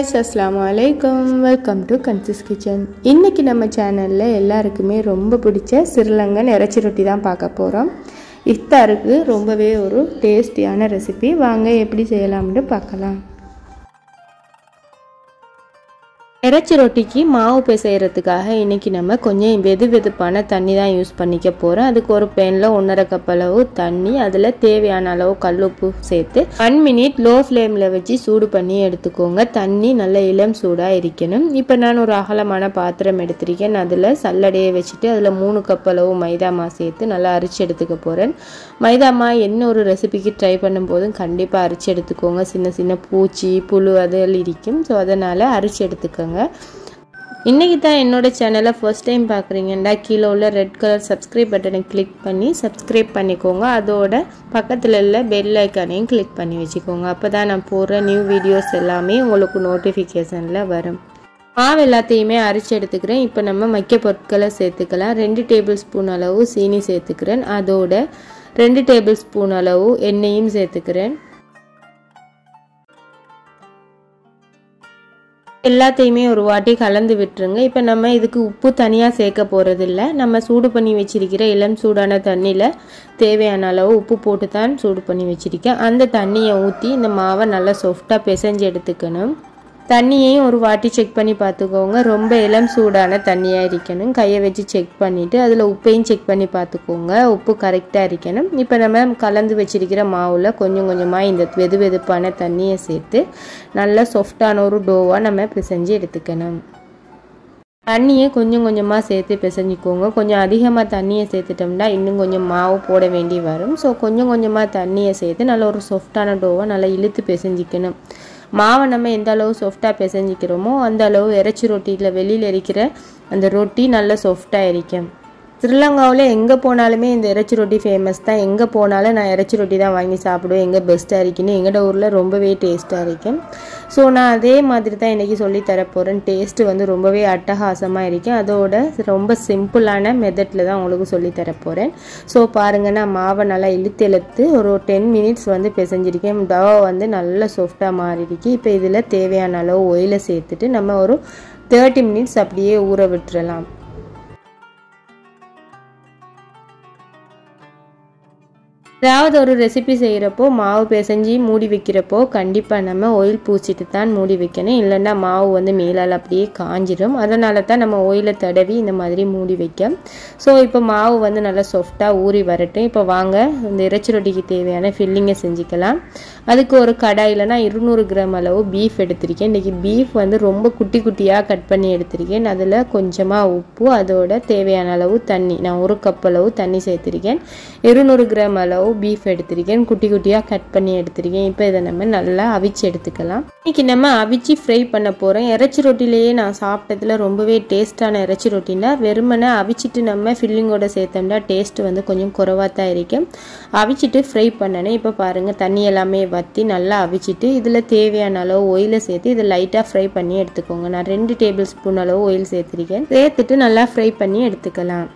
guys, assalamu alaikum. Welcome to Kansis Kitchen. இன்னைக்கு நம்ம சேனல்ல எல்லாருக்குமே ரொம்ப பிடிச்ச ஸ்ரீலங்கன் இறைச்சி ரொட்டி தான் பார்க்க போறோம். இஃப்தாருக்கு ரொம்பவே ஒரு டேஸ்டியான ரெசிபி. வாங்க எப்படி செய்யலாம்னு பார்க்கலாம். இறைச்சி ரொட்டிக்கு மாவு பிசைறதுக்காக இன்னைக்கு நம்ம கொஞ்சம் வெதுவெதுப்பான தண்ணி தான் யூஸ் பண்ணிக்க போறோம். அதுக்கு ஒரு பேன்ல 1.5 கப் அளவு தண்ணி, அதுல தேவையான அளவு கல்லுப்பு சேர்த்து 1 மினிட் லோ ஃப்ளேம்ல வச்சு சூடு பண்ணி எடுத்துக்கோங்க. தண்ணி நல்ல இளம் சூடா இருக்கணும். இப்போ நான் ஒரு அகலமான பாத்திரம் எடுத்திருக்கேன். அதுல சல்லடையை வச்சுட்டு அதுல 3 கப் அளவு மைதா மாவு சேர்த்து நல்லா அரைச்சு எடுத்துக்க போறேன். மைதா மாவு என்ன ஒரு ரெசிபிக்கு ட்ரை பண்ணும்போதும் கண்டிப்பா அரைச்சு எடுத்துக்கோங்க. சின்ன சின்ன பூச்சி புழு அதெல்லாம் இருக்கும். ஸோ அதனால அரைச்சு எடுத்துக்கோங்க. இன்னைக்கு தான் என்னோட சேனலை ஃபர்ஸ்ட் டைம் பார்க்குறீங்கன்னா கீழே உள்ள ரெட் கலர் சப்ஸ்கிரைப் பட்டனை கிளிக் பண்ணி சப்ஸ்கிரைப் பண்ணிக்கோங்க. அதோட பக்கத்தில் உள்ள பெல் ஐக்கானையும் கிளிக் பண்ணி வச்சுக்கோங்க. அப்போ தான் நான் போடுற நியூ வீடியோஸ் எல்லாமே உங்களுக்கு நோட்டிஃபிகேஷனில் வரும். மாவு எல்லாத்தையுமே அரைச்சி எடுத்துக்கிறேன். இப்போ நம்ம மக்கிய பொருட்களை சேர்த்துக்கலாம். 2 டேபிள் ஸ்பூன் அளவு சீனி சேர்த்துக்கிறேன். அதோட 2 டேபிள் ஸ்பூன் அளவு எண்ணெயும் சேர்த்துக்கிறேன். எல்லாத்தையுமே ஒரு வாட்டி கலந்து விட்டுருங்க. இப்போ நம்ம இதுக்கு உப்பு தனியாக சேர்க்க போகிறதில்ல. நம்ம சூடு பண்ணி வச்சிருக்கிற இளம் சூடான தண்ணியில் தேவையான அளவு உப்பு போட்டு தான் சூடு பண்ணி வச்சிருக்கேன். அந்த தண்ணியை ஊற்றி இந்த மாவை நல்லா சாஃப்டாக பிசைஞ்சு எடுத்துக்கணும். தண்ணியையும் ஒரு வாட்டி செக் பண்ணி பார்த்துக்கோங்க. ரொம்ப இளம் சூடான தண்ணியாக இருக்கணும். கையை வச்சு செக் பண்ணிவிட்டு அதில் உப்பையும் செக் பண்ணி பார்த்துக்கோங்க. உப்பு கரெக்டாக இருக்கணும். இப்போ நம்ம கலந்து வச்சிருக்கிற மாவில் கொஞ்சம் கொஞ்சமாக இந்த வெதுவெதுப்பான தண்ணியை சேர்த்து நல்லா சாஃப்டான ஒரு டோவாக நம்ம பிசைஞ்சு எடுத்துக்கணும். தண்ணியை கொஞ்சம் கொஞ்சமாக சேர்த்து பிசைஞ்சிக்கோங்க. கொஞ்சம் அதிகமாக தண்ணியை சேர்த்துட்டோம்னா இன்னும் கொஞ்சம் மாவு போட வேண்டி வரும். ஸோ கொஞ்சம் கொஞ்சமாக தண்ணியை சேர்த்து நல்ல ஒரு சாஃப்டான டோவாக நல்லா இழுத்து பிசைஞ்சிக்கணும். மாவை நம்ம எந்த அளவு சாஃப்டாக பிசைஞ்சிக்கிறோமோ அந்த அளவு இறைச்சி ரொட்டியில் வெளியில் இருக்கிற அந்த ரொட்டி நல்லா சாஃப்டாக இருக்கும். ஸ்ரீலங்காவில் எங்கே போனாலுமே இந்த இறைச்சி ரொட்டி ஃபேமஸ் தான். எங்கே போனாலும் நான் இறைச்சி ரொட்டி தான் வாங்கி சாப்பிடுவேன். எங்கே பெஸ்ட்டாக இருக்குன்னு எங்களோட ஊரில் ரொம்பவே டேஸ்ட்டாக இருக்கும். ஸோ நான் அதே மாதிரி தான் இன்றைக்கி சொல்லி தரப்போகிறேன். டேஸ்ட்டு வந்து ரொம்பவே அட்டகாசமாக இருக்கும். அதோட ரொம்ப சிம்பிளான மெத்தடில் தான் உங்களுக்கு சொல்லி தரப்போகிறேன். ஸோ பாருங்கள், நான் மாவை நல்லா இழுத்து ஒரு 10 மினிட்ஸ் வந்து பிசைஞ்சிருக்கேன். டவா வந்து நல்லா சாஃப்டாக மாறிடுச்சு. இப்போ இதில் தேவையான அளவு ஆயிலை சேர்த்துட்டு நம்ம ஒரு 30 மினிட்ஸ் அப்படியே ஊற விட்டுறலாம். ஏதாவது ஒரு ரெசிபி செய்கிறப்போ மாவு பிசைஞ்சி மூடி வைக்கிறப்போ கண்டிப்பாக நம்ம ஆயில் பூச்சிட்டு தான் மூடி வைக்கணும். இல்லைன்னா மாவு வந்து மேலால் அப்படியே காஞ்சிடும். அதனால தான் நம்ம ஆயிலை தடவி இந்த மாதிரி மூடி வைக்க. ஸோ இப்போ மாவு வந்து நல்லா சாஃப்டாக ஊறி வரட்டும். இப்போ வாங்க இந்த இறைச்சி ரொட்டிக்கு தேவையான ஃபில்லிங்கை செஞ்சுக்கலாம். அதுக்கு ஒரு கடாயில் நான் 200 கிராம் அளவு பீஃப் எடுத்திருக்கேன். இன்றைக்கி பீஃப் வந்து ரொம்ப குட்டி குட்டியாக கட் பண்ணி எடுத்திருக்கேன். அதில் கொஞ்சமாக உப்பு, அதோட தேவையான அளவு தண்ணி, நான் 1 கப் அளவு தண்ணி சேர்த்துருக்கேன். 200 கிராம் அளவு பீஃப் எடுத்திருக்கேன். குட்டி குட்டியாக கட் பண்ணி எடுத்திருக்கேன். இப்போ இதை நம்ம நல்லா அவிச்சு எடுத்துக்கலாம். இன்னைக்கு நம்ம அவிச்சு ஃப்ரை பண்ண போகிறோம். இறைச்சி ரொட்டிலேயே நான் சாப்பிட்டதில் ரொம்பவே டேஸ்டான இறைச்சி ரொட்டினா வெறுமனை அவிச்சிட்டு நம்ம ஃபில்லிங்கோட சேர்த்தோம்னா டேஸ்ட் வந்து கொஞ்சம் குறைவாக தான் இருக்கும். அவிச்சிட்டு ஃப்ரை பண்ணணும். இப்போ பாருங்கள், தண்ணி எல்லாமே வற்றி நல்லா அவிச்சிட்டு இதில் தேவையான அளவு ஆயிலை சேர்த்து இதை லைட்டாக ஃப்ரை பண்ணி எடுத்துக்கோங்க. நான் 2 டேபிள் ஸ்பூன் அளவு ஆயில் சேர்த்துருக்கேன். சேர்த்துட்டு நல்லா ஃப்ரை பண்ணி எடுத்துக்கலாம்.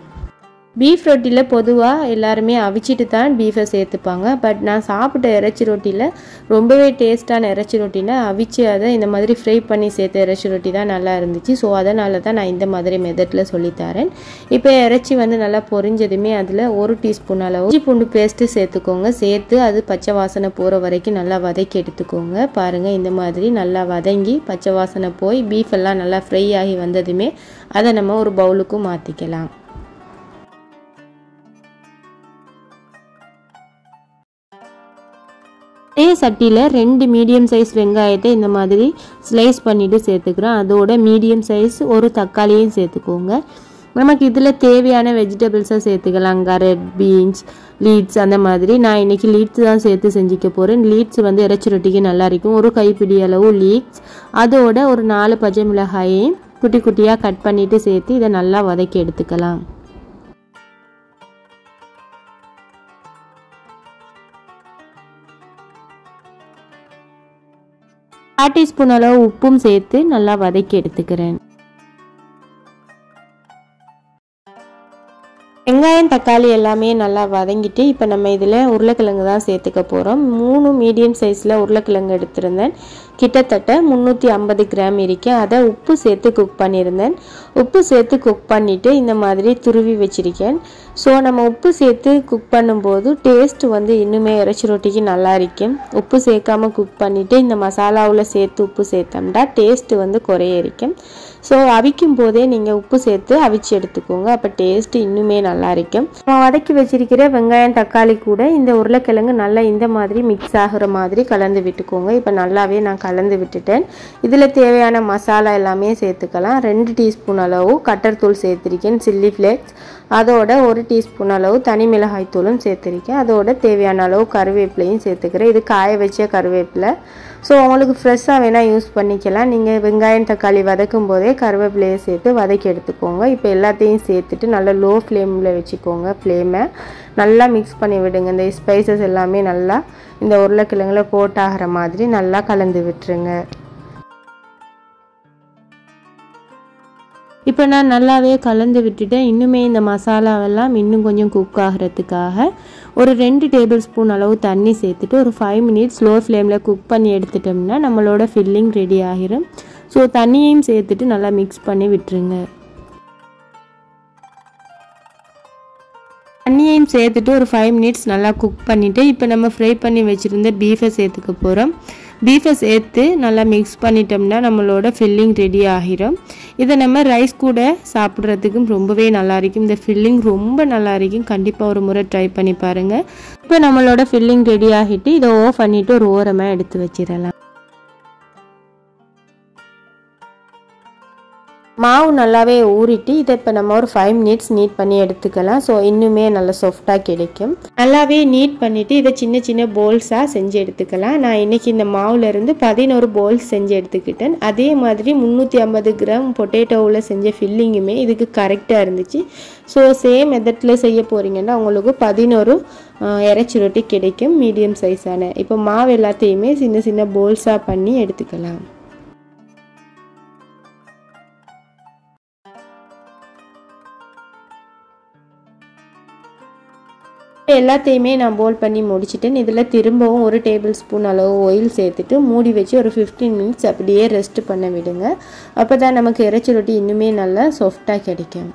பீஃப் ரொட்டியில் பொதுவாக எல்லாருமே அவிச்சிட்டு தான் பீஃபை சேர்த்துப்பாங்க. பட் நான் சாப்பிட்ட இறைச்சி ரொட்டியில் ரொம்பவே டேஸ்டான இறைச்சி ரொட்டினா அவிச்சு அதை இந்த மாதிரி ஃப்ரை பண்ணி சேர்த்த இறைச்சி ரொட்டி தான் நல்லா இருந்துச்சு. ஸோ அதனால தான் நான் இந்த மாதிரி மெத்தடில் சொல்லித்தரேன். இப்போ இறைச்சி வந்து நல்லா பொரிஞ்சதுமே அதில் 1 டீஸ்பூன் அளவு இஞ்சி பூண்டு பேஸ்ட்டு சேர்த்துக்கோங்க. சேர்த்து அது பச்சை வாசனை போகிற வரைக்கும் நல்லா வதக்கி எடுத்துக்கோங்க. பாருங்கள், இந்த மாதிரி நல்லா வதங்கி பச்சை வாசனை போய் பீஃப் எல்லாம் நல்லா ஃப்ரை ஆகி வந்ததுமே அதை நம்ம ஒரு பவுலுக்கு மாற்றிக்கலாம். அதே சட்டியில் 2 மீடியம் சைஸ் வெங்காயத்தை இந்த மாதிரி ஸ்லைஸ் பண்ணிவிட்டு சேர்த்துக்கிறேன். அதோட மீடியம் சைஸ் ஒரு தக்காளியும் சேர்த்துக்கோங்க. நமக்கு இதில் தேவையான வெஜிடபிள்ஸை சேர்த்துக்கலாம். கேரட், பீன்ஸ், லீட்ஸ் அந்த மாதிரி. நான் இன்றைக்கி லீட்ஸ் தான் சேர்த்து செஞ்சுக்க போகிறேன். லீட்ஸ் வந்து இறைச்சி ரொட்டிக்கு நல்லா இருக்கும். ஒரு கைப்பிடி அளவு லீட்ஸ், அதோட ஒரு 4 பச்சை மிளகாயையும் குட்டி குட்டியாக கட் பண்ணிவிட்டு சேர்த்து இதை நல்லா வதக்கி எடுத்துக்கலாம். 1/2 டீஸ்பூன் அளவு உப்பும் சேர்த்து நல்லா வதக்கி எடுத்துக்கிறேன். வெங்காயம் தக்காளி எல்லாமே நல்லா வதங்கிட்டு இப்போ நம்ம இதில் உருளைக்கிழங்கு தான் சேர்த்துக்க போகிறோம். 3 மீடியம் சைஸில் உருளைக்கிழங்கு எடுத்திருந்தேன். கிட்டத்தட்ட 350 கிராம் இருக்கு. அதை உப்பு சேர்த்து குக் பண்ணியிருந்தேன். உப்பு சேர்த்து குக் பண்ணிவிட்டு இந்த மாதிரி துருவி வச்சுருக்கேன். ஸோ நம்ம உப்பு சேர்த்து குக் பண்ணும்போது டேஸ்ட் வந்து இன்னுமே இறைச்சி ரொட்டிக்கு நல்லா இருக்கும். உப்பு சேர்க்காமல் குக் பண்ணிவிட்டு இந்த மசாலாவில் சேர்த்து உப்பு சேர்த்தோம்னா டேஸ்ட்டு வந்து குறைய இருக்கும். ஸோ அவிக்கும் போதே நீங்கள் உப்பு சேர்த்து அவிச்சு எடுத்துக்கோங்க. அப்போ டேஸ்ட்டு இன்னுமே நல்லா இருக்கும். நம்ம வதக்கி வச்சிருக்கிற வெங்காயம் தக்காளி கூட இந்த உருளைக்கிழங்கு நல்லா இந்த மாதிரி மிக்ஸ் ஆகிற மாதிரி கலந்து விட்டுக்கோங்க. இப்போ நல்லாவே நான் கலந்து விட்டுட்டேன். இதில் தேவையான மசாலா எல்லாமே சேர்த்துக்கலாம். 2 டீஸ்பூன் அளவு கட்டர் தூள் சேர்த்துருக்கேன், சில்லி ஃப்ளேக்ஸ். அதோட 1 டீஸ்பூன் அளவு தனி மிளகாய் தூளும் சேர்த்துருக்கேன். அதோட தேவையான அளவு கருவேப்பிலையும் சேர்த்துக்கிறேன். இது காய வச்ச கருவேப்பிலை. ஸோ உங்களுக்கு ஃப்ரெஷ்ஷாக வேணால் யூஸ் பண்ணிக்கலாம். நீங்கள் வெங்காயம் தக்காளி வதக்கும் போதே கருவேப்பிலையை சேர்த்து வதக்கி எடுத்துக்கோங்க. இப்போ எல்லாத்தையும் சேர்த்துட்டு நல்லா லோ ஃப்ளேமில் வச்சுக்கோங்க. ஃப்ளேமை நல்லா மிக்ஸ் பண்ணி விடுங்க. இந்த ஸ்பைசஸ் எல்லாமே நல்லா இந்த உருளைக்கிழங்குல கோட் ஆகிற மாதிரி நல்லா கலந்து விட்டுருங்க. இப்போ நான் நல்லாவே கலந்து விட்டுட்டேன். இன்னுமே இந்த மசாலாவெல்லாம் இன்னும் கொஞ்சம் குக் ஆகிறதுக்காக ஒரு 2 டேபிள் ஸ்பூன் அளவு தண்ணி சேர்த்துட்டு ஒரு 5 மினிட்ஸ் லோ ஃப்ளேமில் குக் பண்ணி எடுத்துட்டோம்னா நம்மளோட ஃபில்லிங் ரெடி ஆகிரும். ஸோ தண்ணியையும் சேர்த்துட்டு நல்லா மிக்ஸ் பண்ணி விட்டுருங்க. தண்ணியையும் சேர்த்துட்டு ஒரு 5 மினிட்ஸ் நல்லா குக் பண்ணிவிட்டு இப்போ நம்ம ஃப்ரை பண்ணி வச்சுருந்த பீஃபை சேர்த்துக்க போகிறோம். பீஃபை சேர்த்து நல்லா மிக்ஸ் பண்ணிட்டோம்னா நம்மளோட ஃபில்லிங் ரெடி ஆகிரும். இதை நம்ம ரைஸ் கூட சாப்பிட்றதுக்கும் ரொம்பவே நல்லா இருக்கும். இந்த ஃபில்லிங் ரொம்ப நல்லா இருக்கும். கண்டிப்பாக ஒரு முறை ட்ரை பண்ணி பாருங்கள். இப்போ நம்மளோட ஃபில்லிங் ரெடி ஆகிட்டு இதை ஆஃப் பண்ணிவிட்டு ஒரு ஓரமாக எடுத்து வச்சிடலாம். மாவு நல்லாவே ஊறிட்டு இதை இப்போ நம்ம ஒரு 5 மினிட்ஸ் நீட் பண்ணி எடுத்துக்கலாம். ஸோ இன்னுமே நல்லா சாஃப்டாக கிடைக்கும். நல்லாவே நீட் பண்ணிவிட்டு இதை சின்ன சின்ன போல்ஸாக செஞ்சு எடுத்துக்கலாம். நான் இன்றைக்கி இந்த மாவுலேருந்து 11 போல்ஸ் செஞ்சு எடுத்துக்கிட்டேன். அதே மாதிரி 350 கிராம் பொட்டேட்டோவில் செஞ்ச ஃபில்லிங்குமே இதுக்கு கரெக்டாக இருந்துச்சு. ஸோ சேம் மெத்தடில் செய்ய போகிறீங்கன்னா உங்களுக்கு 11 இறைச்சி ரொட்டி கிடைக்கும், மீடியம் சைஸான. இப்போ மாவு எல்லாத்தையுமே சின்ன சின்ன போல்ஸாக பண்ணி எடுத்துக்கலாம். எல்லாத்தையுமே நான் போல் பண்ணி முடிச்சிட்டேன். இதில் திரும்பவும் 1 டேபிள் ஸ்பூன் அளவு ஆயில் சேர்த்துட்டு மூடி வச்சு ஒரு 15 மினிட்ஸ் அப்படியே ரெஸ்ட் பண்ண விடுங்க. அப்போ தான் நமக்கு இறைச்சி ரொட்டி இன்னுமே நல்லா சாஃப்டாக கிடைக்கும்.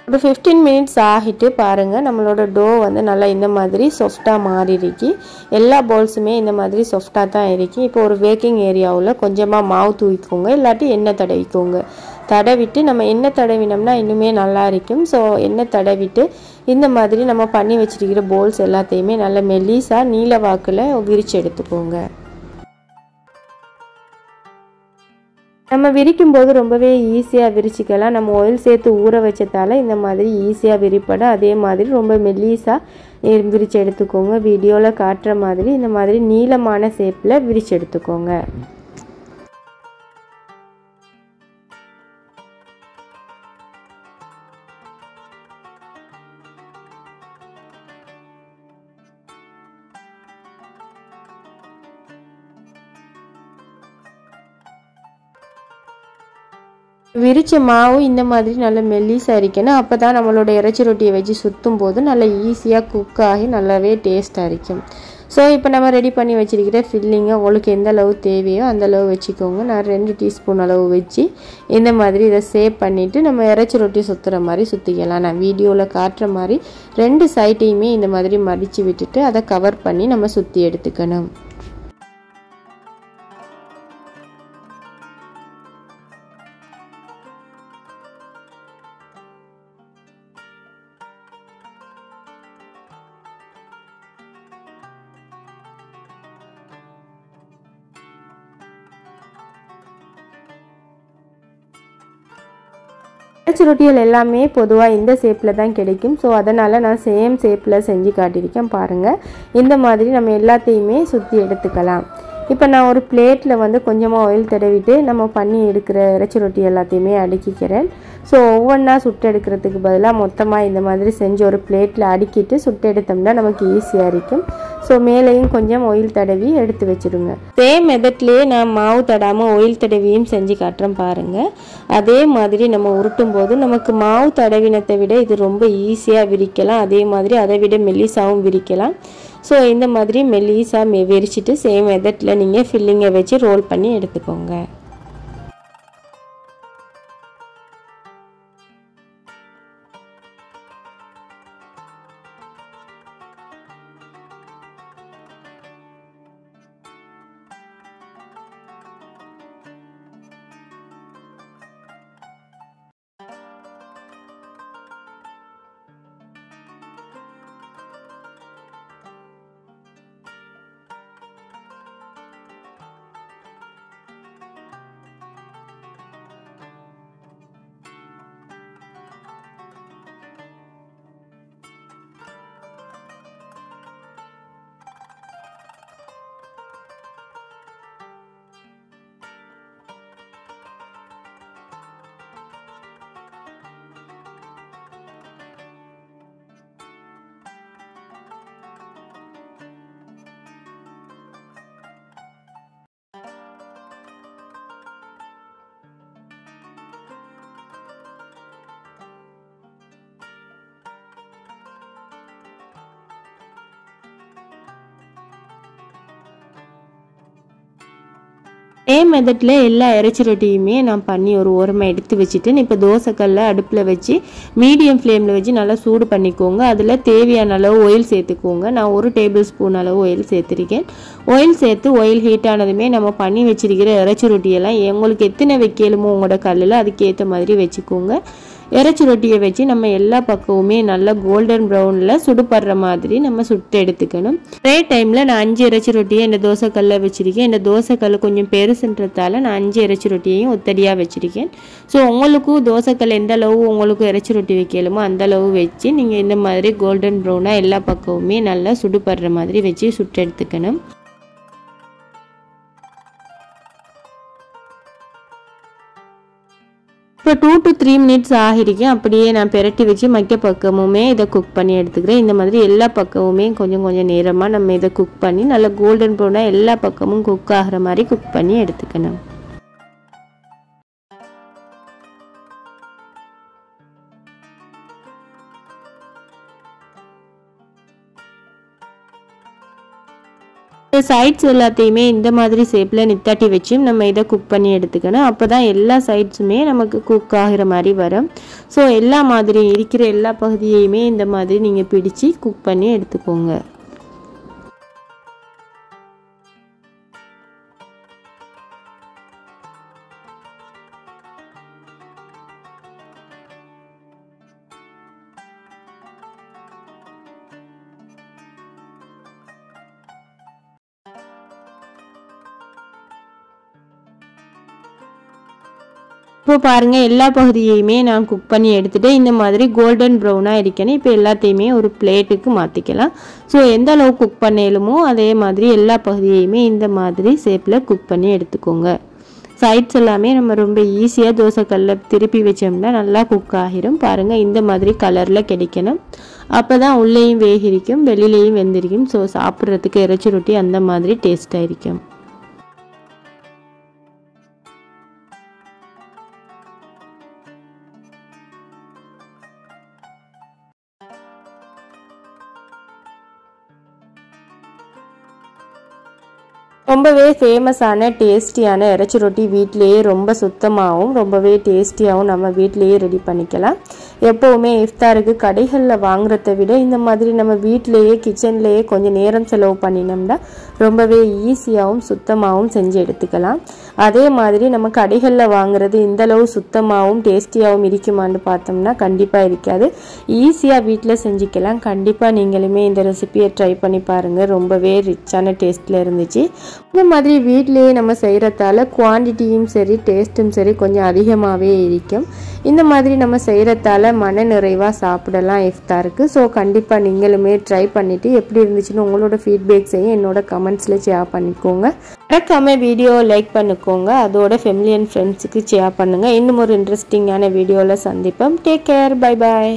இப்போ 15 மினிட்ஸ் ஆகிட்டு பாருங்கள், நம்மளோட டோ வந்து நல்லா இந்த மாதிரி சாஃப்டாக மாறிருக்கு. எல்லா பால்ஸுமே இந்த மாதிரி சாஃப்டாக தான் இருக்குது. இப்போ ஒரு பேக்கிங் ஏரியாவில் கொஞ்சமாக மாவு தூவிக்கோங்க, இல்லாட்டி எண்ணெய் தடவிக்கோங்க. தடவிட்டு நம்ம எண்ணெய் தடவினோம்னா இன்னுமே நல்லா இருக்கும். ஸோ எண்ணெய் தடவிட்டு இந்த மாதிரி நம்ம பண்ணி வச்சுருக்கிற பால்ஸ் எல்லாத்தையுமே நல்லா மெல்லிஸாக நீல வாக்கில் விரித்து எடுத்துக்கோங்க. நம்ம விரிக்கும் போது ரொம்பவே ஈஸியாக விரிச்சிக்கலாம். நம்ம ஆயில் சேர்த்து ஊற வச்சதால இந்த மாதிரி ஈஸியாக விரிப்பட. அதே மாதிரி ரொம்ப மெல்லிஸாக விரித்து எடுத்துக்கோங்க. வீடியோவில் காட்டுற மாதிரி இந்த மாதிரி நீளமான ஷேப்பில் விரித்து எடுத்துக்கோங்க. விரிச்ச மாவு இந்த மாதிரி நல்லா மெல்லிஸாக இருக்கணும். அப்போ தான் நம்மளோட இறைச்சி ரொட்டியை வச்சு சுற்றும் போது நல்லா ஈஸியாக குக் ஆகி நல்லாவே டேஸ்ட்டாக இருக்கும். ஸோ இப்போ நம்ம ரெடி பண்ணி வச்சுருக்கிற ஃபில்லிங்கை உங்களுக்கு எந்த அளவு தேவையோ அந்த அளவு வச்சுக்கோங்க. நான் 2 டீஸ்பூன் அளவு வச்சு இந்த மாதிரி இதை சேவ் பண்ணிவிட்டு நம்ம இறைச்சி ரொட்டி சுற்றுற மாதிரி சுற்றிக்கலாம். நான் வீடியோவில் காட்டுற மாதிரி 2 சைட்டையுமே இந்த மாதிரி மடித்து விட்டுட்டு அதை கவர் பண்ணி நம்ம சுற்றி எடுத்துக்கணும். இறைச்சி ரொட்டிகள் எல்லாமே பொதுவாக இந்த ஷேப்பில் தான் கிடைக்கும். ஸோ அதனால் நான் சேம் ஷேப்பில் செஞ்சு காட்டியிருக்கேன். பாருங்கள், இந்த மாதிரி நம்ம எல்லாத்தையுமே சுற்றி எடுத்துக்கலாம். இப்போ நான் ஒரு பிளேட்டில் வந்து கொஞ்சமாக ஆயில் தடவிட்டு நம்ம பண்ணி எடுக்கிற இறைச்சி ரொட்டி எல்லாத்தையுமே அடுக்கிக்கிறேன். ஸோ ஒவ்வொன்றா சுட்டு எடுக்கிறதுக்கு பதிலாக மொத்தமாக இந்த மாதிரி செஞ்சு ஒரு பிளேட்டில் அடுக்கிட்டு சுட்டு எடுத்தோம்னா நமக்கு ஈஸியாக இருக்கும். ஸோ மேலேயும் கொஞ்சம் ஆயில் தடவி எடுத்து வச்சுடுங்க. சேம் மெத்தட்லேயே நான் மாவு தடாமல் ஆயில் தடவியும் செஞ்சு காட்டுறேன் பாருங்கள். அதே மாதிரி நம்ம உருட்டும் போது நமக்கு மாவு தடவினத்தை விட இது ரொம்ப ஈஸியாக விரிக்கலாம். அதே மாதிரி அதை விட மெல்லிசாவும் விரிக்கலாம். ஸோ இந்த மாதிரி மெல்லிசாக விரிச்சிட்டு சேம் மெத்தடில் நீங்கள் ஃபில்லிங்கை வச்சு ரோல் பண்ணி எடுத்துக்கோங்க. சேம் மெத்தடில் எல்லா இறைச்சி ரொட்டியுமே நான் பண்ணி ஒரு ஓரமாக எடுத்து வச்சுட்டு இப்போ தோசைக்கல்ல அடுப்பில் வச்சு மீடியம் ஃப்ளேமில் வச்சு நல்லா சூடு பண்ணிக்கோங்க. அதில் தேவையான அளவு ஆயில் சேர்த்துக்கோங்க. நான் 1 டேபிள் ஸ்பூன் அளவு ஆயில் சேர்த்துருக்கேன். ஆயில் சேர்த்து ஆயில் ஹீட் ஆனதுமே நம்ம பண்ணி வச்சிருக்கிற இறைச்சி ரொட்டியெல்லாம் உங்களுக்கு எத்தனை வைக்கலுமோ உங்களோட கல்லில் அதுக்கேற்ற மாதிரி வச்சுக்கோங்க. இறைச்சி ரொட்டியை வச்சு நம்ம எல்லா பக்கமுமே நல்லா கோல்டன் ப்ரௌனில் சுடுபடுற மாதிரி நம்ம சுட்டு எடுத்துக்கணும். ஒரே டைமில் நான் 5 இறைச்சி ரொட்டியை இந்த தோசைக்கல்ல வச்சுருக்கேன். இந்த தோசைக்கல் கொஞ்சம் பெருசுன்றதால நான் 5 இறைச்சி ரொட்டியையும் ஒத்தடியாக வச்சுருக்கேன். ஸோ உங்களுக்கும் தோசைக்கல் எந்த அளவு உங்களுக்கு இறைச்சி ரொட்டி வைக்கலுமோ அந்த அளவு வச்சு நீங்கள் இந்த மாதிரி கோல்டன் ப்ரௌனாக எல்லா பக்கமுமே நல்லா சுடுபடுற மாதிரி வச்சு சுட்டு எடுத்துக்கணும். இப்போ 2 to 3 மினிட்ஸ் ஆகிருக்கேன். அப்படியே நான் பெரட்டி வச்சு மக்க பக்கமுமே இதை குக் பண்ணி எடுத்துக்கிறேன். இந்த மாதிரி எல்லா பக்கமுமே கொஞ்சம் நேரமாக நம்ம இதை குக் பண்ணி நல்லா கோல்டன் ப்ரௌனாக எல்லா பக்கமும் குக் ஆகிற மாதிரி குக் பண்ணி எடுத்துக்கணும். சைட்ஸ் எல்லாத்தையுமே இந்த மாதிரி ஷேப்பில் நித்தாட்டி வச்சும் நம்ம இதை குக் பண்ணி எடுத்துக்கணும். அப்போ தான் எல்லா சைட்ஸுமே நமக்கு குக் ஆகிற மாதிரி வரும். ஸோ எல்லா மாதிரி இருக்கிற எல்லா பகுதியையுமே இந்த மாதிரி நீங்கள் பிடிச்சி குக் பண்ணி எடுத்துக்கோங்க. இப்போ பாருங்கள் எல்லா பகுதியையுமே நான் குக் பண்ணி எடுத்துகிட்டு இந்த மாதிரி கோல்டன் ப்ரௌனாக இருக்கணும். இப்போ எல்லாத்தையுமே ஒரு பிளேட்டுக்கு மாற்றிக்கலாம். ஸோ எந்த அளவு குக் பண்ணலுமோ அதே மாதிரி எல்லா பகுதியையுமே இந்த மாதிரி ஷேப்பில் குக் பண்ணி எடுத்துக்கோங்க. சைட்ஸ் எல்லாமே நம்ம ரொம்ப ஈஸியாக தோசைக்கல்ல திருப்பி வச்சோம்னா நல்லா குக் ஆகிரும். பாருங்கள் இந்த மாதிரி கலரில் கிடைக்கணும். அப்போ தான் உள்ளேயும் வேகிருக்கும் வெளியிலையும் வெந்திருக்கும். ஸோ சாப்பிட்றதுக்கு இறைச்சி ரொட்டி அந்த மாதிரி டேஸ்ட்டாக இருக்கும். ரொம்பவே ஃபேமஸான டேஸ்டியான இறைச்சி ரொட்டி வீட்டிலேயே ரொம்ப சுத்தமாகவும் ரொம்பவே டேஸ்டியாகவும் நம்ம வீட்டிலேயே ரெடி பண்ணிக்கலாம். எப்போவுமே இஃப்தாருக்கு கடைகளில் வாங்குறத விட இந்த மாதிரி நம்ம வீட்டிலேயே கிச்சன்லேயே கொஞ்சம் நேரம் செலவு பண்ணினோம்னா ரொம்பவே ஈஸியாகவும் சுத்தமாகவும் செஞ்சு எடுத்துக்கலாம். அதே மாதிரி நம்ம கடைகளில் வாங்குறது இந்தளவு சுத்தமாகவும் டேஸ்டியாகவும் இருக்குமான்னு பார்த்தோம்னா கண்டிப்பாக இருக்காது. ஈஸியாக வீட்டில் செஞ்சுக்கலாம். கண்டிப்பாக நீங்களுமே இந்த ரெசிபியை ட்ரை பண்ணி பாருங்கள். ரொம்பவே ரிச்சான டேஸ்ட்டில் இருந்துச்சு. இந்த மாதிரி வீட்டிலேயே நம்ம செய்கிறதால குவான்டிட்டியும் சரி டேஸ்ட்டும் சரி கொஞ்சம் அதிகமாகவே இருக்கும். இந்த மாதிரி நம்ம செய்கிறதால மன நிறைவாக சாப்பிடலாம் இஃப்தாருக்கு. ஸோ கண்டிப்பாக நீங்களுமே ட்ரை பண்ணிவிட்டு எப்படி இருந்துச்சுன்னு உங்களோட ஃபீட்பேக்ஸையும் என்னோட கமெண்ட்ஸில் ஷேர் பண்ணிக்கோங்க. மறக்காம வீடியோ லைக் பண்ணிக்கோங்க, அதோட ஃபேமிலி அண்ட் ஃப்ரெண்ட்ஸுக்கு ஷேர் பண்ணுங்கள். இன்னும் ஒரு இன்ட்ரெஸ்டிங்கான வீடியோவில் சந்திப்போம். Take care, bye bye.